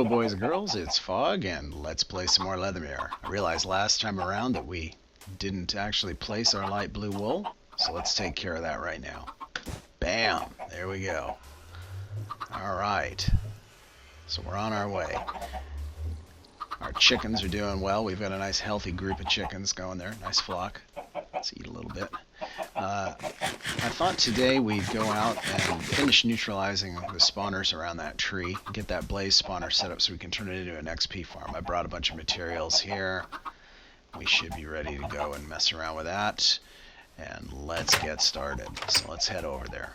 Hello boys and girls, it's Fog and let's play some more Lethamyr. I realized last time around that we didn't actually place our light blue wool, so let's take care of that right now. Bam! There we go. Alright, so we're on our way. Our chickens are doing well. We've got a nice healthy group of chickens going there. Nice flock. Let's eat a little bit. I thought today we'd go out and finish neutralizing the spawners around that tree. Get that blaze spawner set up so we can turn it into an XP farm. I brought a bunch of materials here. We should be ready to go and mess around with that. And let's get started. So let's head over there.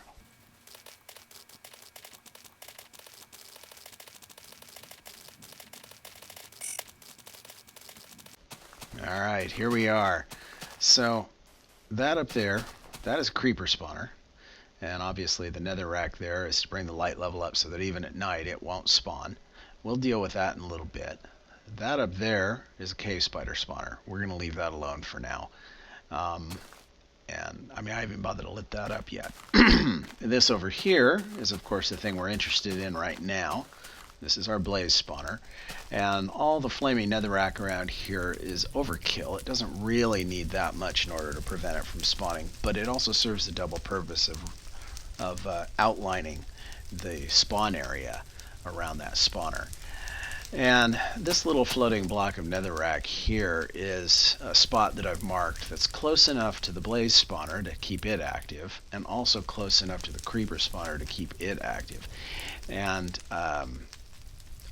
Alright, here we are. So, that up there, that is a creeper spawner. And obviously the netherrack there is to bring the light level up so that even at night it won't spawn. We'll deal with that in a little bit. That up there is a cave spider spawner. We're going to leave that alone for now. And I mean, I haven't bothered to lit that up yet. This over here is of course the thing we're interested in right now. This is our blaze spawner, and all the flaming netherrack around here is overkill. It doesn't really need that much in order to prevent it from spawning, but it also serves the double purpose of outlining the spawn area around that spawner. And this little floating block of netherrack here is a spot that I've marked that's close enough to the blaze spawner to keep it active, and also close enough to the creeper spawner to keep it active. And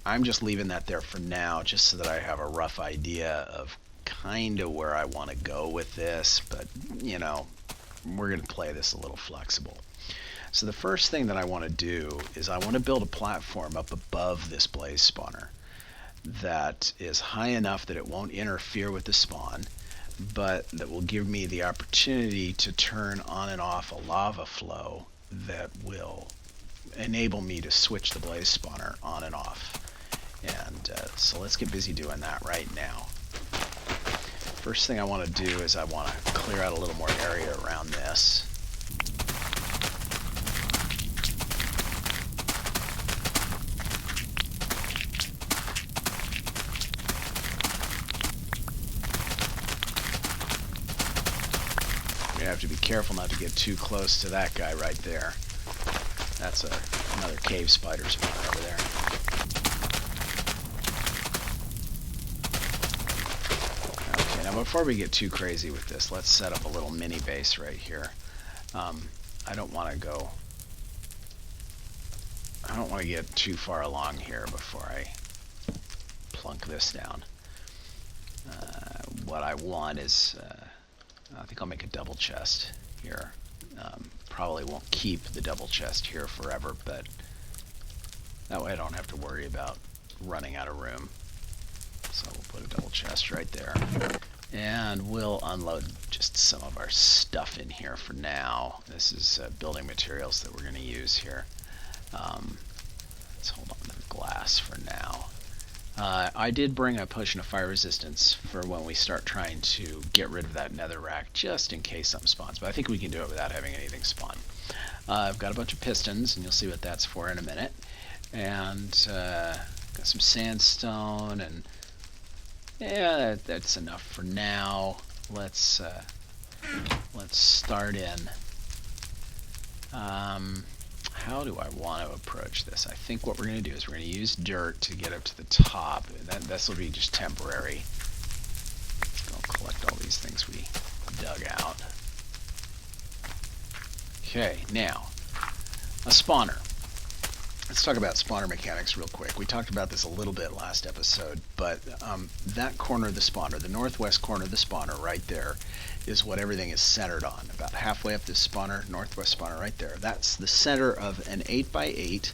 I'm just leaving that there for now, just so that I have a rough idea of kind of where I want to go with this, but you know, we're going to play this a little flexible. So the first thing that I want to do is I want to build a platform up above this blaze spawner that is high enough that it won't interfere with the spawn, but that will give me the opportunity to turn on and off a lava flow that will enable me to switch the blaze spawner on and off. And so let's get busy doing that right now. First thing I want to do is I want to clear out a little more area around this. You have to be careful not to get too close to that guy right there. That's another cave spider spawner over there. Now before we get too crazy with this, let's set up a little mini base right here. I don't want to get too far along here before I plunk this down. What I want is, I think I'll make a double chest here. Probably won't keep the double chest here forever, but that way I don't have to worry about running out of room. So we'll put a double chest right there. And we'll unload just some of our stuff in here for now. This is building materials that we're going to use here. Let's hold on to the glass for now. I did bring a potion of fire resistance for when we start trying to get rid of that netherrack, just in case something spawns. But I think we can do it without having anything spawn. I've got a bunch of pistons, and you'll see what that's for in a minute. And got some sandstone, and yeah, that's enough for now. Let's start in. How do I want to approach this? I think what we're going to do is we're going to use dirt to get up to the top. This will be just temporary. Let's go collect all these things we dug out. Okay, now a spawner. Let's talk about spawner mechanics real quick. We talked about this a little bit last episode, but that corner of the spawner, the northwest corner of the spawner right there, is what everything is centered on. About halfway up this spawner, northwest spawner right there. That's the center of an 8x8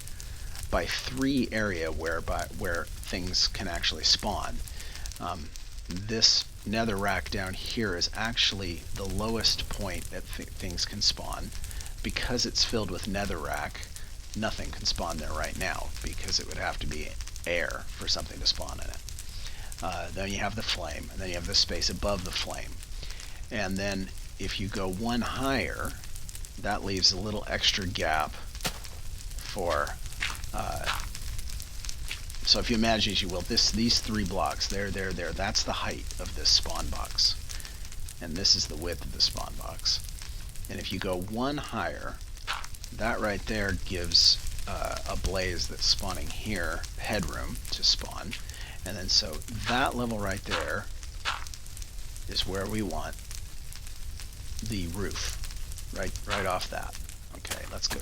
by 3 area where things can actually spawn. This netherrack down here is actually the lowest point that things can spawn. Because it's filled with netherrack, nothing can spawn there right now, because it would have to be air for something to spawn in it. Then you have the flame, and then you have the space above the flame. And then if you go one higher, that leaves a little extra gap for So if you imagine, as you will, these 3 blocks, there, that's the height of this spawn box. And this is the width of the spawn box. And if you go 1 higher, that right there gives a blaze that's spawning here headroom to spawn. And then so that level right there is where we want the roof, right off that. Okay, let's go.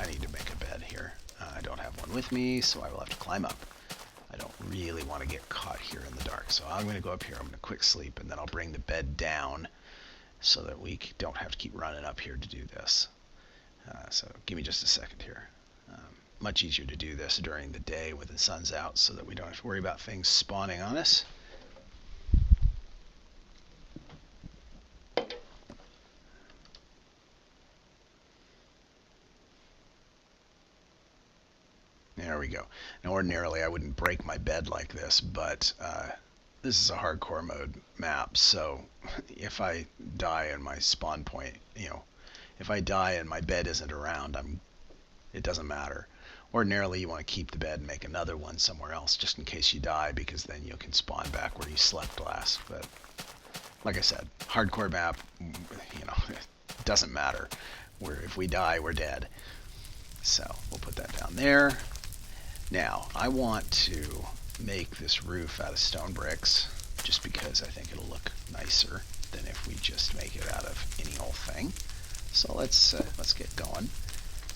I need to make a bed here. I don't have one with me, so I will have to climb up. I don't really want to get caught here in the dark, so I'm going to go up here. I'm going to quick sleep, and then I'll bring the bed down so that we don't have to keep running up here to do this. So give me just a second here. Much easier to do this during the day when the sun's out so that we don't have to worry about things spawning on us. There we go. Now ordinarily I wouldn't break my bed like this, but this is a hardcore mode map, so if I die in my spawn point, if I die and my bed isn't around, it doesn't matter. Ordinarily you want to keep the bed and make another one somewhere else just in case you die, because then you can spawn back where you slept last. But like I said, hardcore map, it doesn't matter. If we die, we're dead. So we'll put that down there. Now I want to make this roof out of stone bricks just because I think it'll look nicer than if we just make it out of any old thing. So let's get going.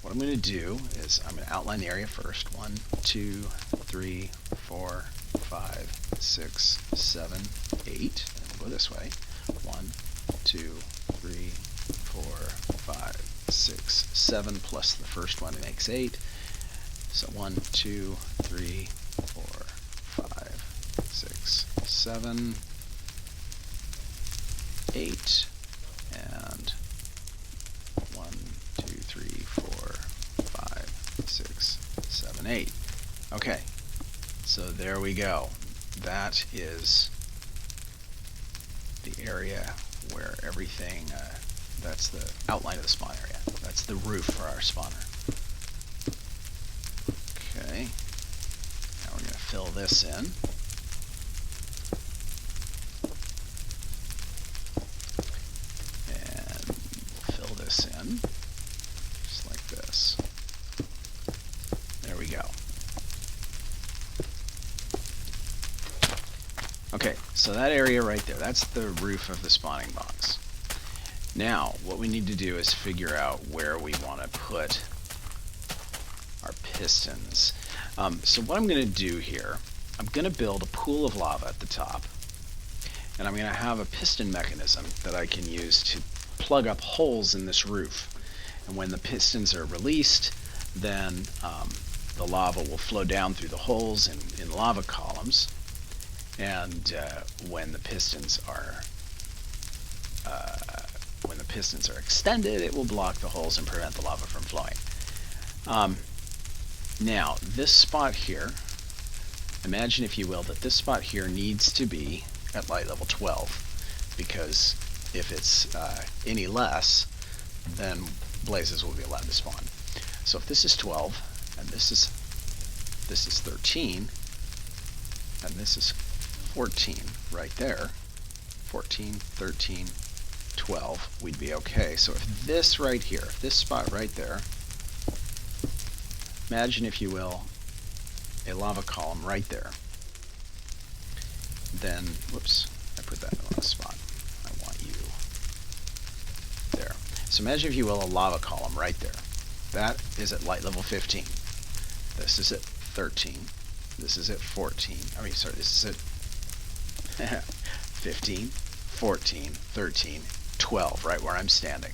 What I'm going to do is I'm going to outline the area first. 1, 2, 3, 4, 5, 6, 7, 8. And we'll go this way. 1, 2, 3, 4, 5, 6, 7 plus the first one makes 8. So 1, 2, 3, 4, 5, 6, 7, 8, and 1, 2, 3, 4, 5, 6, 7, 8. Okay, so there we go. That is the area where everything, that's the outline of the spawn area. That's the roof for our spawner. Okay, now we're going to fill this in. And fill this in, just like this. There we go. Okay, so that area right there, that's the roof of the spawning box. Now, what we need to do is figure out where we want to put our pistons. So what I'm going to do here, I'm going to build a pool of lava at the top, and I'm going to have a piston mechanism that I can use to plug up holes in this roof. And when the pistons are released, then the lava will flow down through the holes in lava columns, and when the pistons are extended, it will block the holes and prevent the lava from flowing. Now, this spot here, imagine if you will that this spot here needs to be at light level 12, because if it's any less, then blazes will be allowed to spawn. So if this is 12, and this is 13, and this is 14 right there, 14, 13, 12, we'd be okay. So if this right here, if this spot right there, imagine if you will a lava column right there, then, whoops, I put that in the wrong spot. I want you there. So imagine if you will a lava column right there. That is at light level 15. This is at 13. This is at 14. I mean, sorry, this is at 15, 14, 13, 12, right where I'm standing.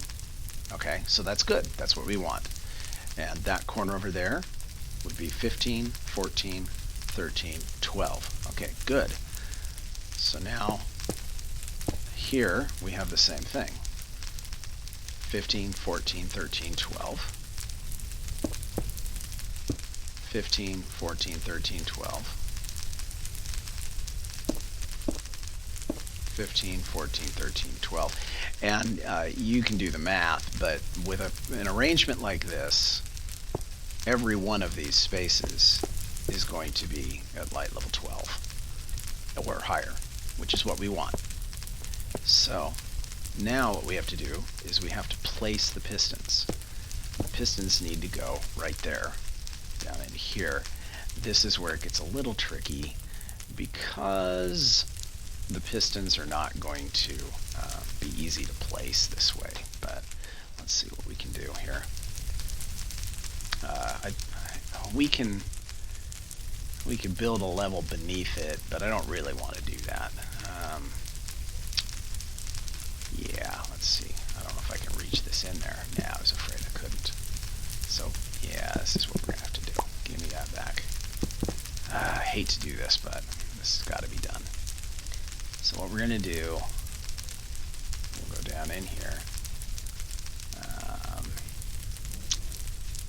Okay, so that's good. That's what we want. And that corner over there would be 15, 14, 13, 12. Okay, good. So now here we have the same thing. 15, 14, 13, 12. 15, 14, 13, 12. 15, 14, 13, 12. And you can do the math, but with an arrangement like this, every one of these spaces is going to be at light level 12 or higher, which is what we want. So now what we have to do is we have to place the pistons. The pistons need to go right there, down in here. This is where it gets a little tricky because the pistons are not going to be easy to place this way. But let's see what we can do here. We can build a level beneath it, but I don't really want to do that. Yeah, let's see. I don't know if I can reach this in there. Yeah, I was afraid I couldn't. So, yeah, this is what we're going to have to do. Give me that back. I hate to do this, but this has got to be done. So what we're going to do, we'll go down in here.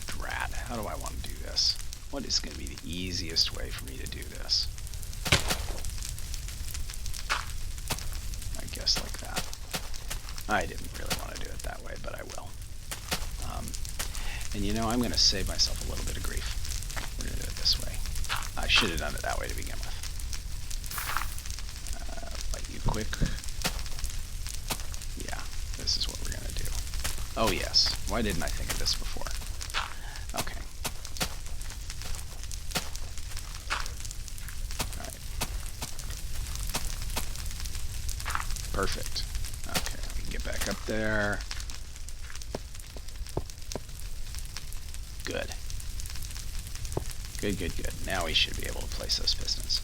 Drat, how do I want to do this? What is going to be the easiest way for me to do this? I guess like that. I didn't really want to do it that way, but I will. And you know, I'm going to save myself a little bit of grief. We're going to do it this way. I should have done it that way to begin with. Light you quick. Yeah, this is what we're going to do. Oh yes, why didn't I think of this before? Okay. Alright. Perfect. Okay, we can get back up there. Good. Good. Now we should be able to place those pistons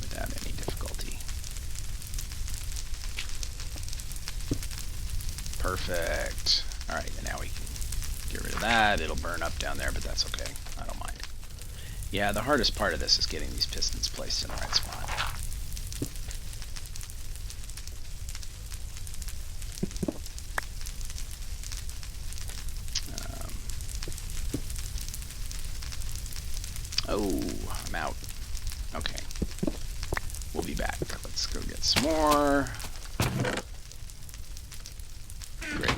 without any difficulty. Perfect. Alright, and now we can get rid of that. It'll burn up down there, but that's okay. I don't mind. Yeah, the hardest part of this is getting these pistons placed in the right spot. Oh, I'm out. Okay. We'll be back. Let's go get some more. Great.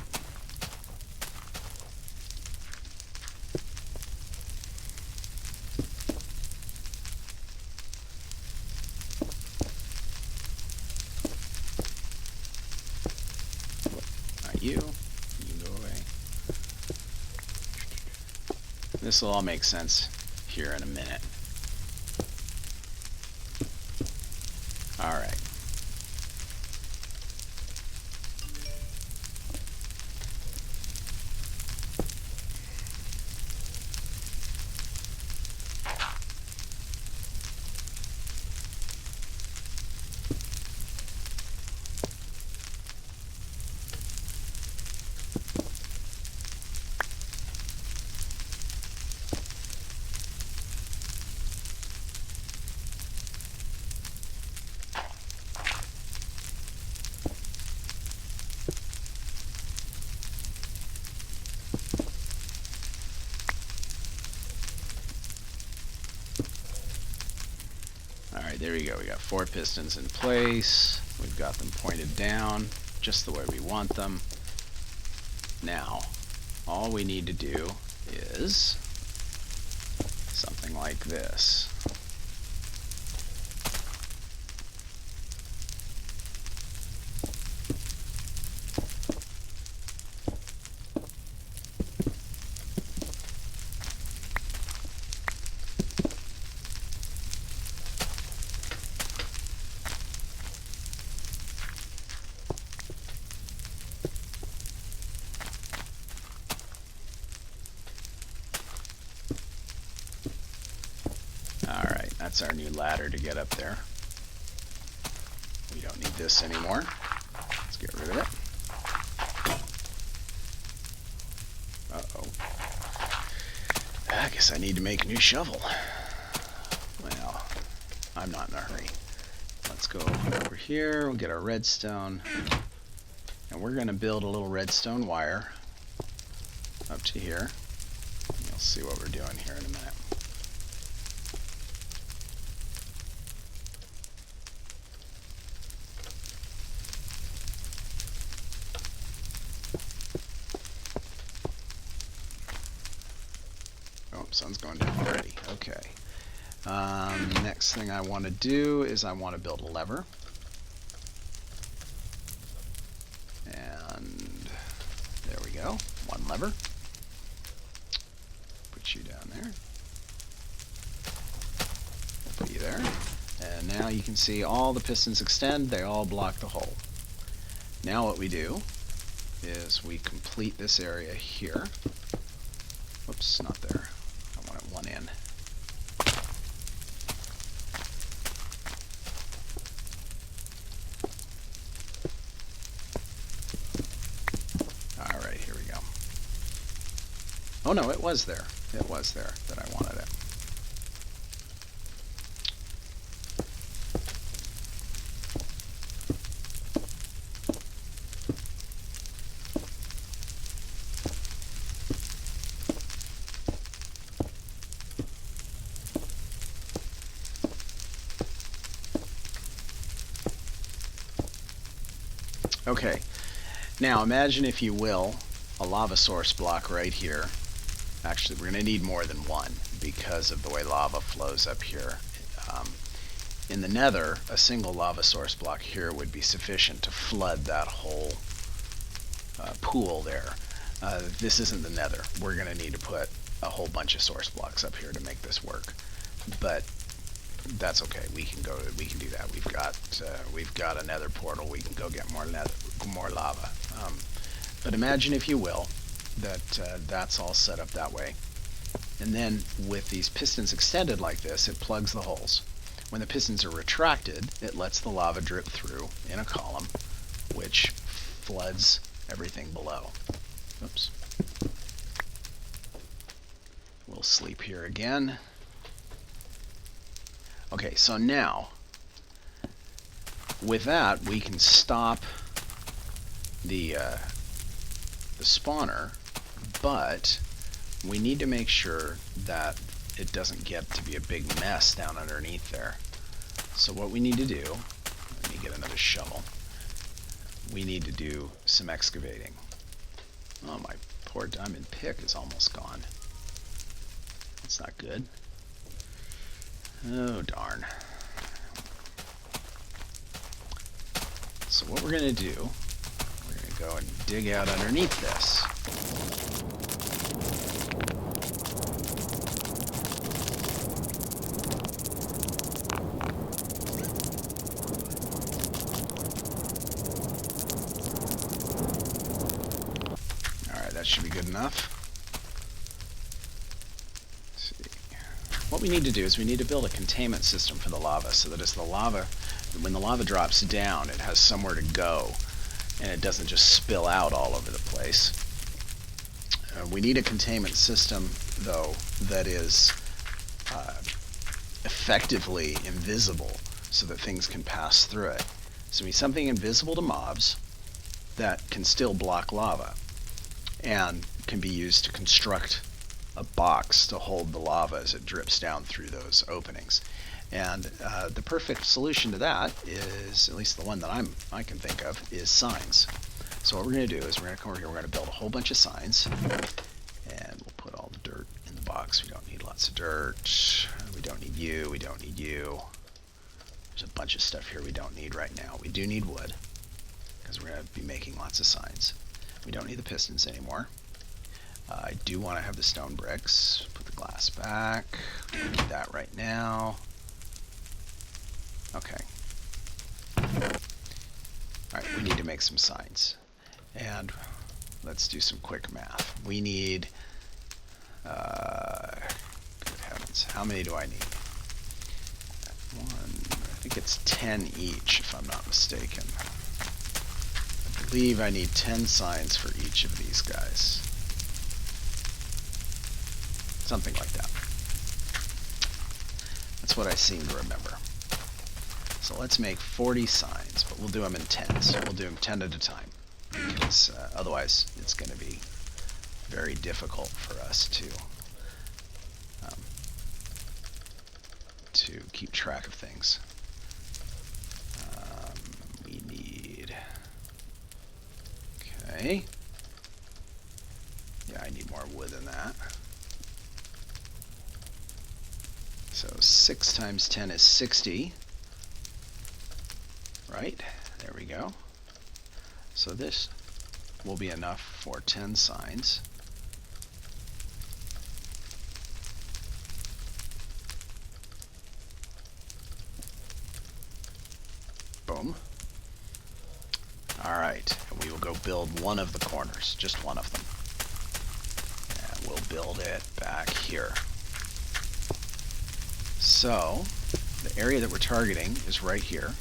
Not you. You can go away. This will all make sense here in a minute. All right. There we go. We got 4 pistons in place. We've got them pointed down just the way we want them. Now, all we need to do is something like this. That's our new ladder to get up there. We don't need this anymore. Let's get rid of it. Uh-oh. I guess I need to make a new shovel. Well, I'm not in a hurry. Let's go over here. We'll get our redstone. And we're going to build a little redstone wire up to here. You'll see what we're doing here in a minute. sun's going down already. Okay. Next thing I want to do is I want to build a lever. And there we go. One lever. Put you down there. Put you there. And now you can see all the pistons extend. They all block the hole. Now what we do is we complete this area here. Whoops, not there. I want it one in. All right, here we go. Oh no, it was there. It was there that I wanted it. Okay, now imagine, if you will, a lava source block right here. Actually, we're going to need more than one because of the way lava flows up here. In the nether, a single lava source block here would be sufficient to flood that whole pool there. This isn't the nether. We're going to need to put a whole bunch of source blocks up here to make this work. But that's okay. We can do that. We've got a nether portal. We can go get more lava. But imagine, if you will, that that's all set up that way. And then with these pistons extended like this, it plugs the holes. When the pistons are retracted, it lets the lava drip through in a column, which floods everything below. Oops. We'll sleep here again. Okay, so now, with that, we can stop the spawner, but we need to make sure that it doesn't get to be a big mess down underneath there. So what we need to do, let me get another shovel, we need to do some excavating. Oh, my poor diamond pick is almost gone. That's not good. Oh, darn. So what we're going to do, we're going to go and dig out underneath this. Alright, that should be good enough. What we need to do is we need to build a containment system for the lava, so that when the lava drops down, it has somewhere to go and it doesn't just spill out all over the place. We need a containment system, though, that is effectively invisible so that things can pass through it. So we need something invisible to mobs that can still block lava and can be used to construct a box to hold the lava as it drips down through those openings. And the perfect solution to that is, at least the one that I can think of, is signs. So what we're going to do is we're going to come over here, we're going to build a whole bunch of signs, and we'll put all the dirt in the box. We don't need lots of dirt. We don't need you. We don't need you. There's a bunch of stuff here we don't need right now. We do need wood, because we're going to be making lots of signs. We don't need the pistons anymore. I do want to have the stone bricks. Put the glass back. We don't need that right now. Okay. Alright, we need to make some signs. And let's do some quick math. We need, good heavens, how many do I need? I think it's 10 each, if I'm not mistaken. I believe I need 10 signs for each of these guys. Something like that. That's what I seem to remember. So let's make 40 signs, but we'll do them in 10s. We'll do them 10 at a time, because otherwise it's going to be very difficult for us to keep track of things. We need... Okay. Yeah, I need more wood than that. So 6 times 10 is 60. Right, there we go. So this will be enough for 10 signs. Boom. Alright, and we will go build one of the corners, just one of them. And we'll build it back here. So, the area that we're targeting is right here.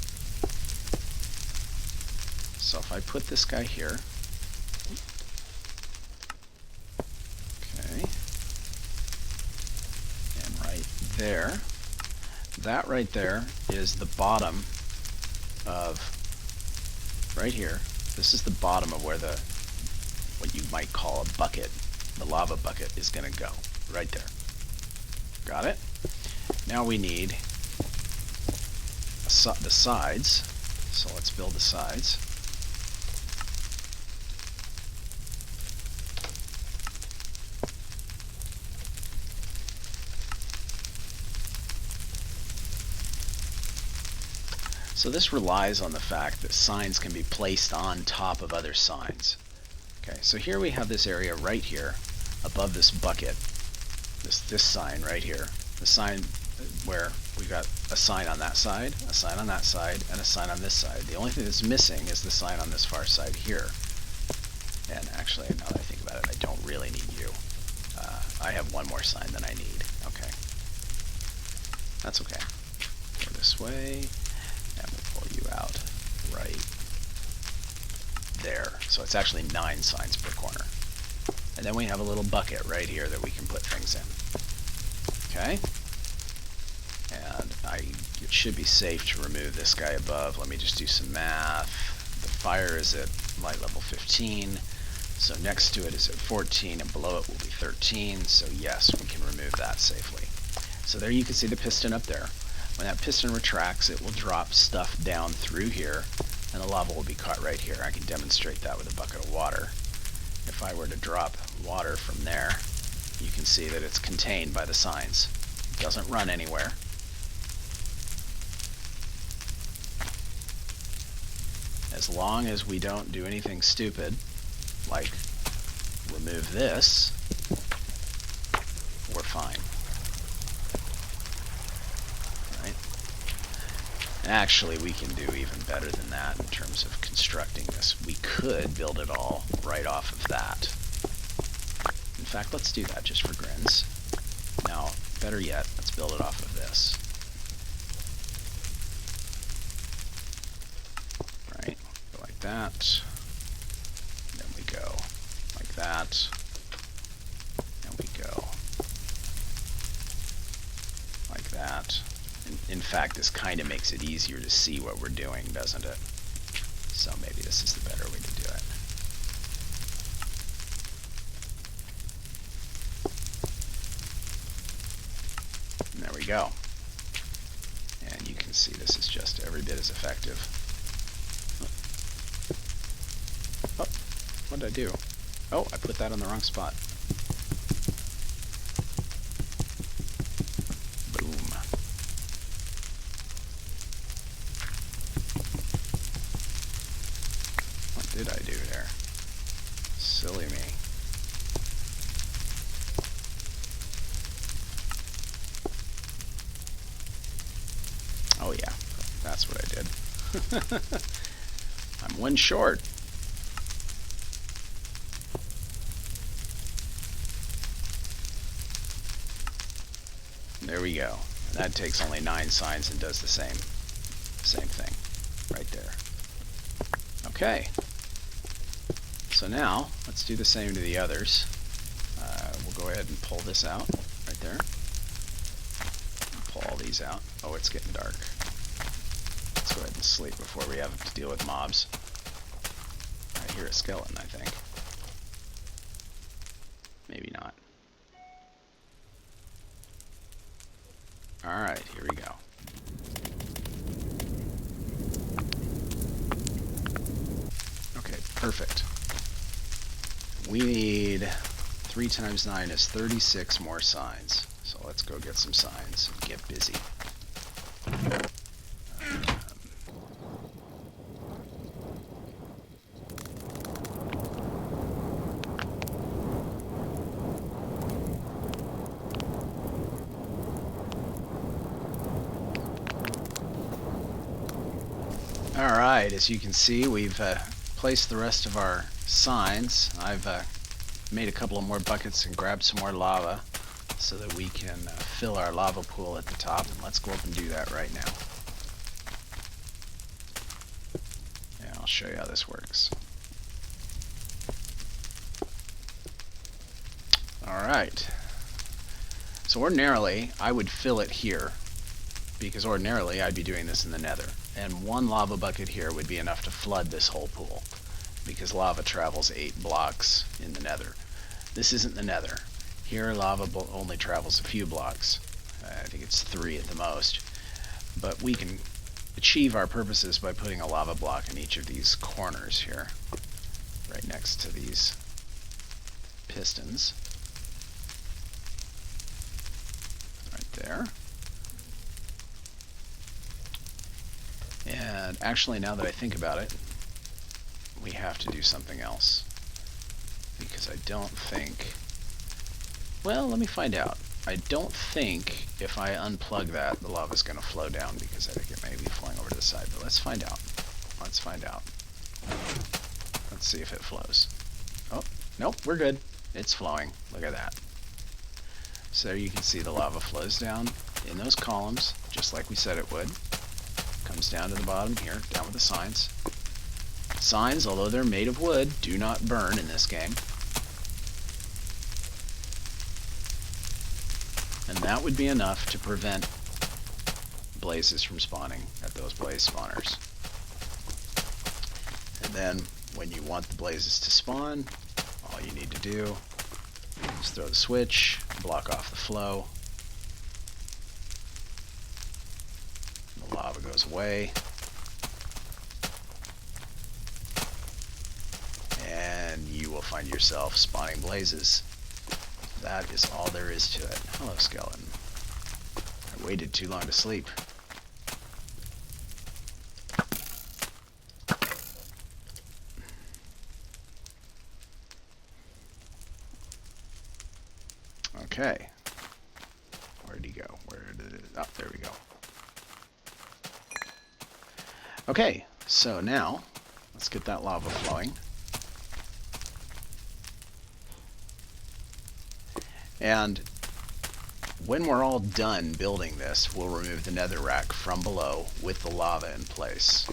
So if I put this guy here, okay, and right there, that right there is the bottom of, right here, this is the bottom of where the, what you might call a bucket, the lava bucket is going to go, right there. Got it? Now we need the sides, so let's build the sides. So this relies on the fact that signs can be placed on top of other signs. Okay, so here we have this area right here above this bucket, this sign right here, the sign where we've got a sign on that side, a sign on that side, and a sign on this side. The only thing that's missing is the sign on this far side here. And actually, now that I think about it, I don't really need you. I have one more sign than I need. Okay. That's okay. Go this way. And we'll pull you out right there. So it's actually 9 signs per corner. And then we have a little bucket right here that we can put things in. Okay? And it should be safe to remove this guy above. Let me just do some math. The fire is at light level 15. So next to it is at 14, and below it will be 13. So yes, we can remove that safely. So there you can see the piston up there. When that piston retracts, it will drop stuff down through here, and the lava will be caught right here. I can demonstrate that with a bucket of water. If I were to drop water from there, you can see that it's contained by the signs. It doesn't run anywhere. As long as we don't do anything stupid, like remove this, we're fine. Actually, we can do even better than that in terms of constructing this. We could build it all right off of that. In fact, let's do that just for grins. Now, better yet, let's build it off of this. Right, go like that. Then we go like that. And we go like that. In fact, this kind of makes it easier to see what we're doing, doesn't it? So maybe this is the better way to do it. And there we go. And you can see this is just every bit as effective. Oh, what did I do? Oh, I put that on the wrong spot. Did I do there? Silly me. Oh yeah, that's what I did. I'm one short. There we go. That takes only 9 signs and does the same thing right there. Okay. So now, let's do the same to the others. We'll go ahead and pull this out, right there. Pull all these out. Oh, it's getting dark. Let's go ahead and sleep before we have to deal with mobs. I hear a skeleton, I think. Maybe not. Alright, here we go. Okay, perfect. We need 3 times 9 is 36 more signs. So So let's go get some signs and get busy. Alright, as you can see, we've placed the rest of our signs. I've made a couple of more buckets and grabbed some more lava so that we can fill our lava pool at the top, and let's go up and do that right now. And I'll show you how this works. Alright, so ordinarily I would fill it here, because ordinarily I'd be doing this in the nether, and one lava bucket here would be enough to flood this whole pool, because lava travels 8 blocks in the nether. This isn't the nether. Here lava only travels a few blocks. I think it's 3 at the most. But we can achieve our purposes by putting a lava block in each of these corners here, right next to these pistons. Right there. And actually, now that I think about it, we have to do something else. Because I don't think... Well, let me find out. I don't think if I unplug that, the lava's going to flow down, because I think it may be flowing over to the side. But let's find out. Let's find out. Let's see if it flows. Oh, nope, we're good. It's flowing. Look at that. So there you can see the lava flows down in those columns, just like we said it would. Comes down to the bottom here, down with the signs. Signs, although they're made of wood, do not burn in this game. And that would be enough to prevent blazes from spawning at those blaze spawners. And then, when you want the blazes to spawn, all you need to do is throw the switch, block off the flow. The lava goes away. And you will find yourself spawning blazes. That is all there is to it. Hello, skeleton. I waited too long to sleep. Okay. Where did he go? Where did it... Oh, there we go. Okay, so now, let's get that lava flowing. And when we're all done building this, we'll remove the netherrack from below with the lava in place.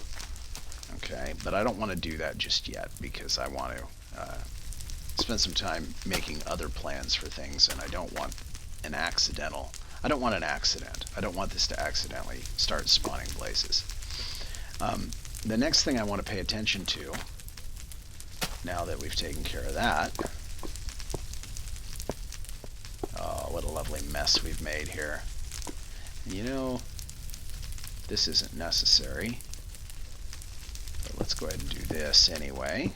Okay, but I don't want to do that just yet, because I want to spend some time making other plans for things, and I don't want an accident. I don't want this to accidentally start spawning blazes. The next thing I want to pay attention to, now that we've taken care of that... Oh, what a lovely mess we've made here. You know, this isn't necessary. But let's go ahead and do this anyway.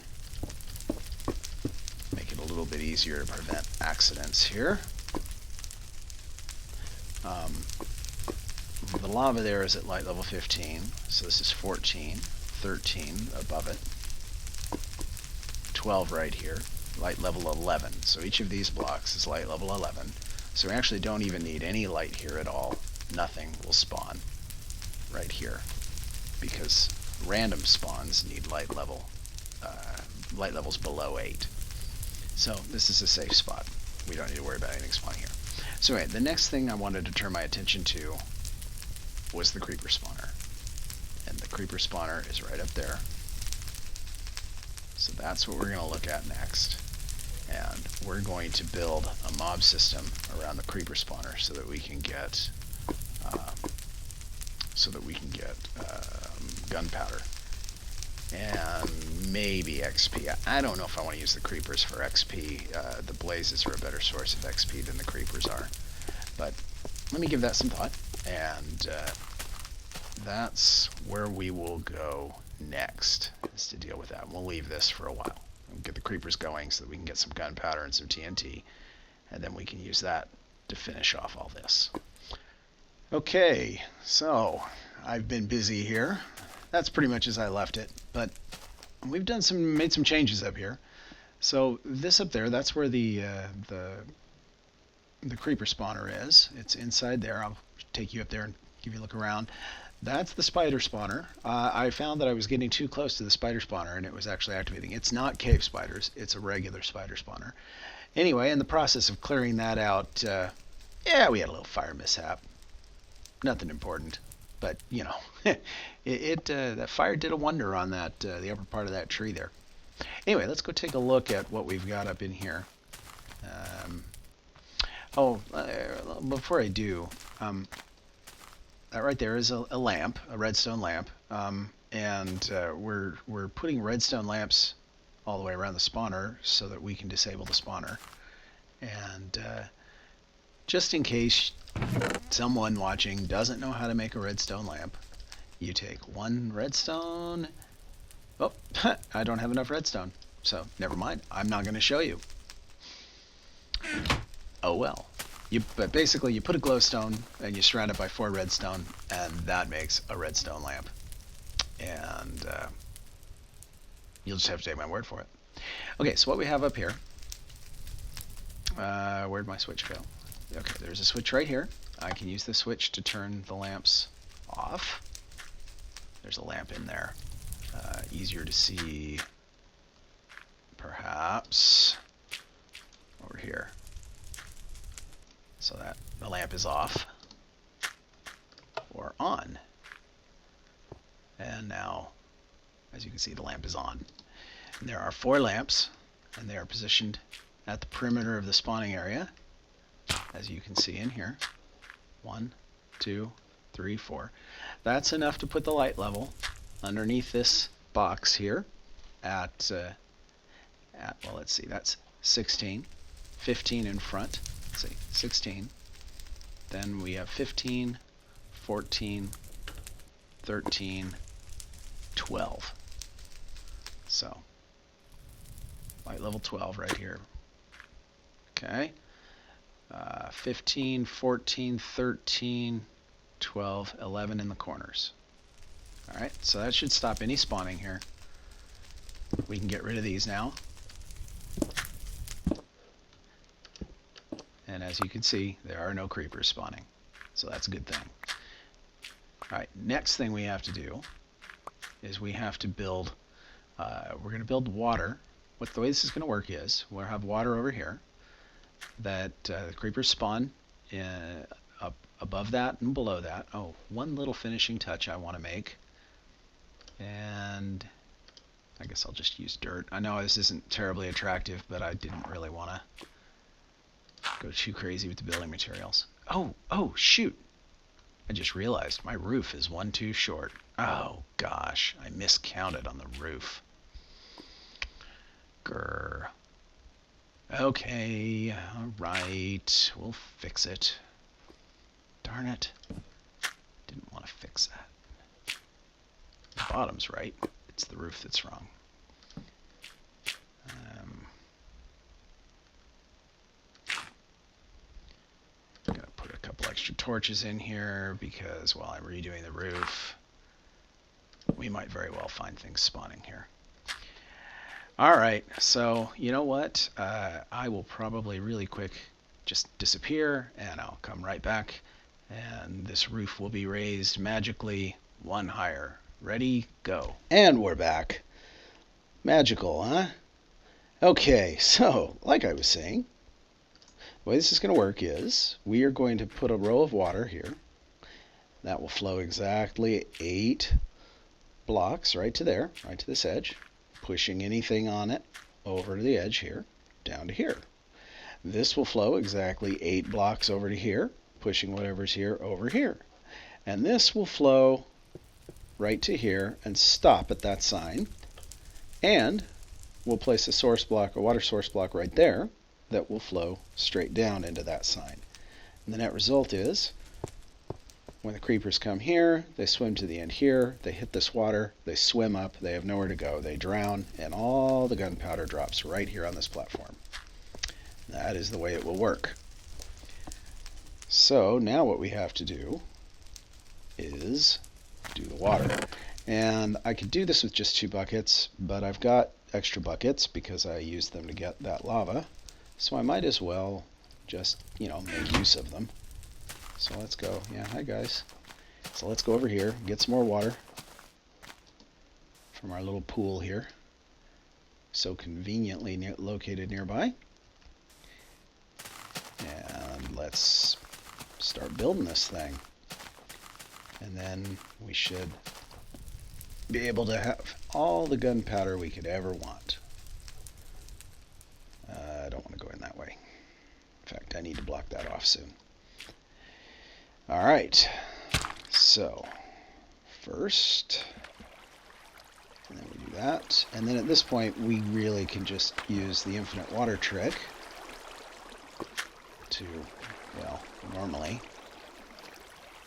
Make it a little bit easier to prevent accidents here. The lava there is at light level 15, so this is 14, 13 above it, 12 right here, light level 11. So each of these blocks is light level 11. So we actually don't even need any light here at all. Nothing will spawn right here, because random spawns need light levels below 8. So this is a safe spot. We don't need to worry about anything spawning here. So anyway, the next thing I wanted to turn my attention to was the creeper spawner. And the creeper spawner is right up there. So that's what we're going to look at next. And we're going to build a mob system around the creeper spawner so that we can get gunpowder and maybe XP. I don't know if I want to use the creepers for XP. The blazes are a better source of XP than the creepers are. But let me give that some thought, and that's where we will go next, is to deal with that. And we'll leave this for a while. We'll get the creepers going so that we can get some gunpowder and some TNT, and then we can use that to finish off all this. Okay, so I've been busy here. That's pretty much as I left it, but we've made some changes up here. So this up there, that's where the creeper spawner is. It's inside there. I'll take you up there and give you a look around. That's the spider spawner. I found that I was getting too close to the spider spawner and it was actually activating. It's not cave spiders, it's a regular spider spawner. Anyway, in the process of clearing that out, yeah, we had a little fire mishap. Nothing important, but you know, that fire did a wonder on that the upper part of that tree there. Anyway, let's go take a look at what we've got up in here. Before I do, that right there is a lamp, a redstone lamp, and we're putting redstone lamps all the way around the spawner so that we can disable the spawner. And just in case someone watching doesn't know how to make a redstone lamp, you take one redstone. Oh, I don't have enough redstone, so never mind. I'm not going to show you. Oh well. But basically, you put a glowstone and you surround it by 4 redstone, and that makes a redstone lamp. And you'll just have to take my word for it. Okay, so what we have up here. Where'd my switch go? Okay, there's a switch right here. I can use the switch to turn the lamps off. There's a lamp in there. Easier to see, perhaps, over here. So that the lamp is off or on. And now, as you can see, the lamp is on. And there are 4 lamps, and they are positioned at the perimeter of the spawning area, as you can see in here. 1, 2, 3, 4. That's enough to put the light level underneath this box here at well, let's see, that's 16, 15 in front. Let's see, 16. Then we have 15, 14, 13, 12. So, light level 12 right here. Okay. 15, 14, 13, 12, 11 in the corners. Alright, so that should stop any spawning here. We can get rid of these now. And as you can see, there are no creepers spawning. So that's a good thing. Alright, next thing we have to do is we have to build, we're going to build water. The way this is going to work is, we'll have water over here that the creepers spawn up above that and below that. Oh, one little finishing touch I want to make. And I guess I'll just use dirt. I know this isn't terribly attractive, but I didn't really want to go too crazy with the building materials. Oh, shoot. I just realized my roof is one too short. Oh, gosh. I miscounted on the roof. Grr. Okay, alright. We'll fix it. Darn it. Didn't want to fix that. The bottom's right. It's the roof that's wrong. I'm going to put a couple extra torches in here because while I'm redoing the roof, we might very well find things spawning here. Alright, so you know what? I will probably really quick just disappear and I'll come right back and this roof will be raised magically 1 higher. Ready, go. And we're back. Magical, huh? Okay, so like I was saying, the way this is going to work is we are going to put a row of water here. That will flow exactly 8 blocks right to there, right to this edge, pushing anything on it over to the edge here, down to here. This will flow exactly 8 blocks over to here, pushing whatever's here over here. And this will flow right to here and stop at that sign. And we'll place a source block, a water source block right there that will flow straight down into that sign. And the net result is when the creepers come here, they swim to the end here, they hit this water, they swim up, they have nowhere to go, they drown, and all the gunpowder drops right here on this platform. That is the way it will work. So now what we have to do is do the water. And I could do this with just 2 buckets, but I've got extra buckets because I used them to get that lava. So I might as well just, make use of them. So let's go. Yeah, hi guys. So let's go over here, get some more water from our little pool here. So conveniently located nearby. And let's start building this thing. And then we should be able to have all the gunpowder we could ever want. I don't want to go in that way. In fact, I need to block that off soon. All right. So, first, and then we do that. And then at this point, we really can just use the infinite water trick to, well, normally.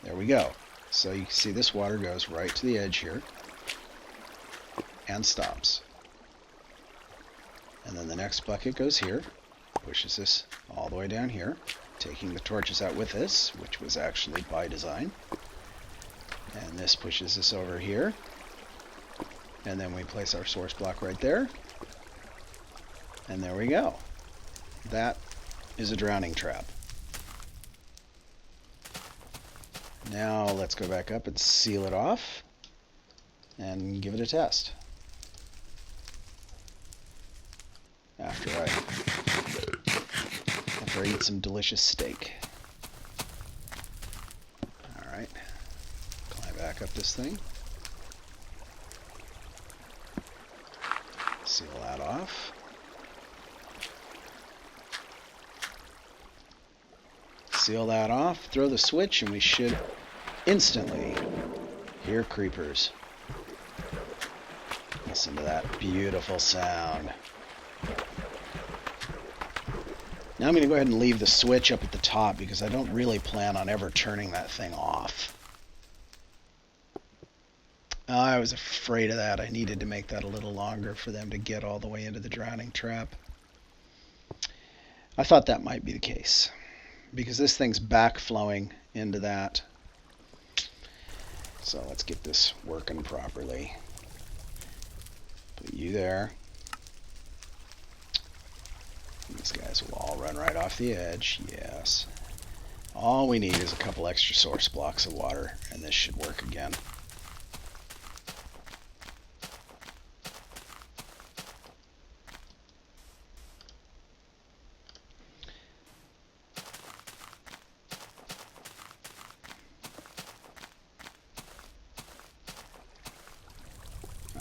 There we go. So you can see this water goes right to the edge here and stops. And then the next bucket goes here, pushes this all the way down here, taking the torches out with us, which was actually by design. And this pushes us over here. And then we place our source block right there. And there we go. That is a drowning trap. Now let's go back up and seal it off and give it a test. After I eat some delicious steak. Alright. Climb back up this thing. Seal that off. Seal that off, throw the switch, and we should instantly hear creepers. Listen to that beautiful sound. Now I'm going to go ahead and leave the switch up at the top because I don't really plan on ever turning that thing off. I was afraid of that. I needed to make that a little longer for them to get all the way into the drowning trap. I thought that might be the case because this thing's backflowing into that. So let's get this working properly. Put you there. These guys will all run right off the edge. Yes. All we need is a couple extra source blocks of water, and this should work again.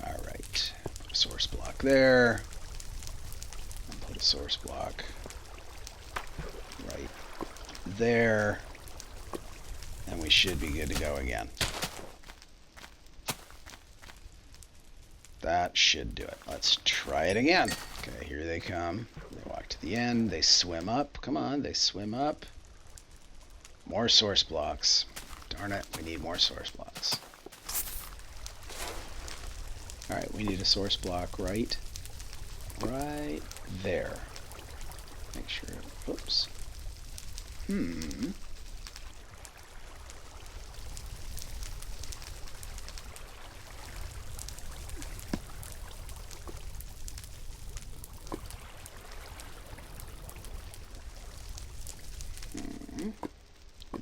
All right. Put a source block there. Source block right there, and we should be good to go again. That should do it. Let's try it again. Okay, here they come. They walk to the end. They swim up. Come on, they swim up. More source blocks. Darn it, we need more source blocks. All right, we need a source block right there. Make sure, oops.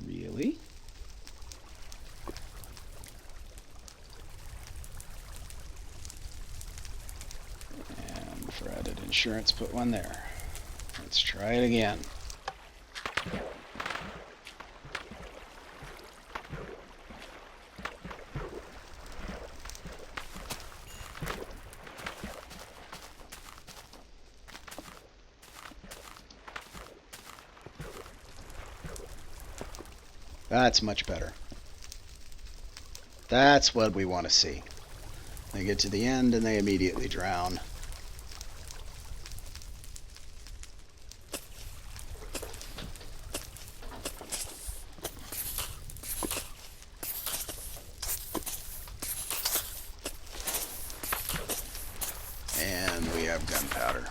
Really? And for added insurance, put one there. Let's try it again. That's much better. That's what we want to see. They get to the end and they immediately drown. And we have gunpowder.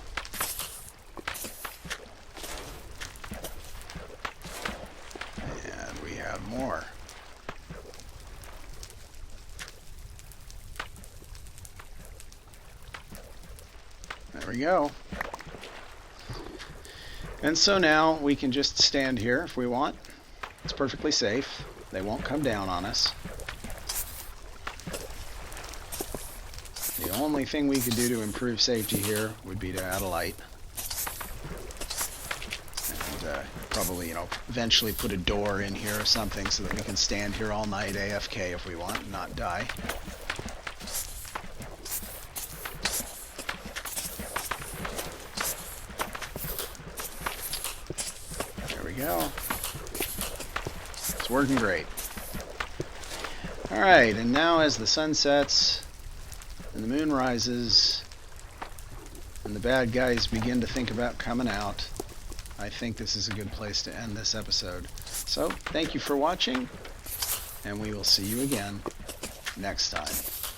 more. There we go. And so now we can just stand here if we want. It's perfectly safe. They won't come down on us. The only thing we could do to improve safety here would be to add a light. And probably, eventually put a door in here or something so that we can stand here all night AFK if we want and not die. There we go. It's working great. Alright, and now as the sun sets and the moon rises and the bad guys begin to think about coming out, I think this is a good place to end this episode. So, thank you for watching, and we will see you again next time.